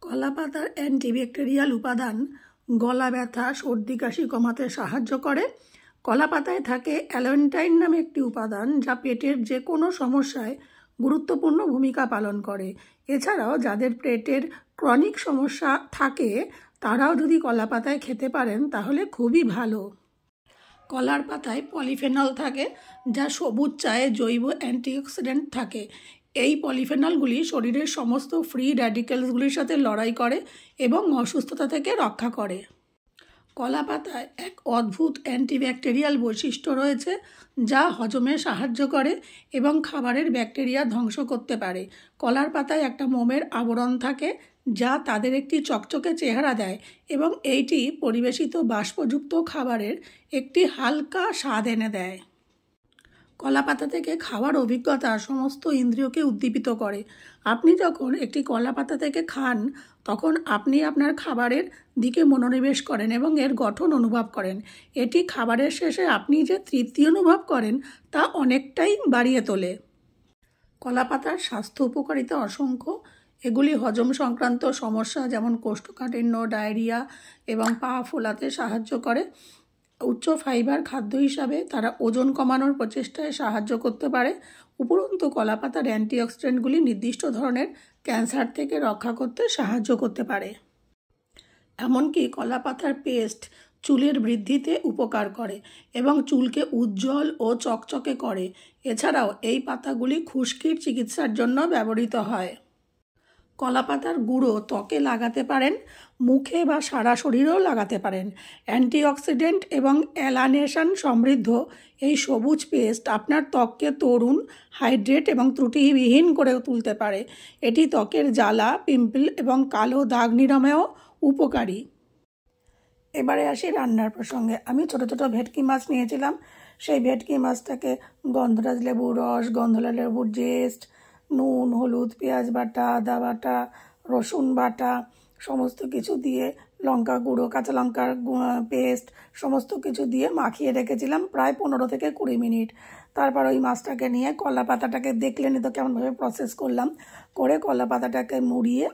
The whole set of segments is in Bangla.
কলা পাতার অ্যান্টিব্যাকটেরিয়াল উপাদান গলা ব্যথা সর্দি কাশি কমাতে সাহায্য করে। কলা পাতায় থাকে অ্যালেন্টাইন নামে একটি উপাদান যা পেটের যে কোনো সমস্যায় গুরুত্বপূর্ণ ভূমিকা পালন করে। এছাড়াও যাদের পেটের ক্রনিক সমস্যা থাকে তারাও যদি কলা পাতায় খেতে পারেন তাহলে খুবই ভালো। কলার পাতায় পলিফেনল থাকে যা সবুজ চায়ে জৈব অ্যান্টিঅক্সিডেন্ট থাকে। এই পলিফেনলগুলি শরীরের সমস্ত ফ্রি র্যাডিক্যালসগুলির সাথে লড়াই করে এবং অসুস্থতা থেকে রক্ষা করে। কলা পাতায় এক অদ্ভুত অ্যান্টিব্যাকটেরিয়াল বৈশিষ্ট্য রয়েছে যা হজমে সাহায্য করে এবং খাবারের ব্যাকটেরিয়া ধ্বংস করতে পারে। কলার পাতায় একটা মোমের আবরণ থাকে যা তাদের একটি চকচকে চেহারা দেয় এবং এইটি পরিবেশিত বাষ্পযুক্ত খাবারের একটি হালকা স্বাদ এনে দেয়। কলা পাতা থেকে খাওয়ার অভিজ্ঞতা সমস্ত ইন্দ্রিয়কে উদ্দীপিত করে। আপনি যখন একটি কলা পাতা থেকে খান তখন আপনি আপনার খাবারের দিকে মনোনিবেশ করেন এবং এর গঠন অনুভব করেন। এটি খাবারের শেষে আপনি যে তৃপ্তি অনুভব করেন তা অনেকটাই বাড়িয়ে তোলে। কলা পাতার স্বাস্থ্য উপকারিতা অসংখ্য। এগুলি হজম সংক্রান্ত সমস্যা যেমন কোষ্ঠকাঠিন্য, ডায়রিয়া এবং পা ফোলাতে সাহায্য করে। উচ্চ ফাইবার খাদ্য হিসাবে তারা ওজন কমানোর প্রচেষ্টায় সাহায্য করতে পারে। উপরন্তু কলা পাতার অ্যান্টিঅক্সিডেন্টগুলি নির্দিষ্ট ধরনের ক্যান্সার থেকে রক্ষা করতে সাহায্য করতে পারে। এমনকি কলা পাতার পেস্ট চুলের বৃদ্ধিতে উপকার করে এবং চুলকে উজ্জ্বল ও চকচকে করে। এছাড়াও এই পাতাগুলি খুশকির চিকিৎসার জন্য ব্যবহৃত হয়। কলা পাতার গুঁড়ো ত্বকে লাগাতে পারেন, মুখে বা সারা শরীরেও লাগাতে পারেন। অ্যান্টিঅক্সিডেন্ট এবং অ্যালানেশন সমৃদ্ধ এই সবুজ পেস্ট আপনার ত্বককে তরুণ, হাইড্রেট এবং ত্রুটিবিহীন করে তুলতে পারে। এটি ত্বকের জ্বালা, পিম্পল এবং কালো দাগ নিরাময়েও উপকারী। এবারে আসি রান্নার প্রসঙ্গে। আমি ছোট ছোট ভেটকি মাছ নিয়েছিলাম। সেই ভেটকি মাছটাকে গন্ধরাজ লেবুর রস, গন্ধরাজ লেবুর জেস্ট, নুন, হলুদ, পেঁয়াজ বাটা, আদা বাটা, রসুন বাটা সমস্ত কিছু দিয়ে, লঙ্কা গুঁড়ো, কাঁচা লঙ্কার পেস্ট সমস্ত কিছু দিয়ে মাখিয়ে রেখেছিলাম প্রায় 15 থেকে 20 মিনিট। তারপর ওই মাছটাকে নিয়ে কলা পাতাটাকে দেখলেনি তো কেমনভাবে প্রসেস করলাম, করে কলা পাতাটাকে মুড়িয়ে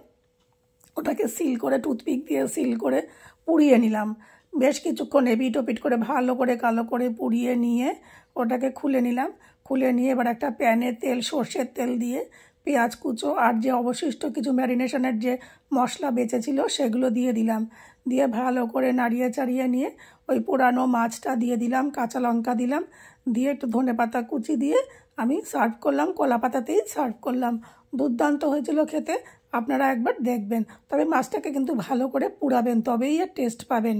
ওটাকে সিল করে, টুথপিক দিয়ে সিল করে পুড়িয়ে নিলাম। বেশ কিছুক্ষণ এপিট ওপিট করে ভালো করে কালো করে পুড়িয়ে নিয়ে ওটাকে খুলে নিলাম। খুলে নিয়ে এবার একটা প্যানে তেল, সর্ষের তেল দিয়ে পেঁয়াজ কুচো আর যে অবশিষ্ট কিছু ম্যারিনেশনের যে মশলা বেঁচেছিল সেগুলো দিয়ে দিলাম। দিয়ে ভালো করে নাড়িয়ে চাড়িয়ে নিয়ে ওই পোড়ানো মাছটা দিয়ে দিলাম, কাঁচা লঙ্কা দিলাম, দিয়ে একটু ধনেপাতা কুচি দিয়ে আমি সার্ভ করলাম। কলা পাতাতেই সার্ভ করলাম। দুর্দান্ত হয়েছিল খেতে। আপনারা একবার দেখবেন, তবে মাছটাকে কিন্তু ভালো করে পুড়াবেন, তবেই এর টেস্ট পাবেন।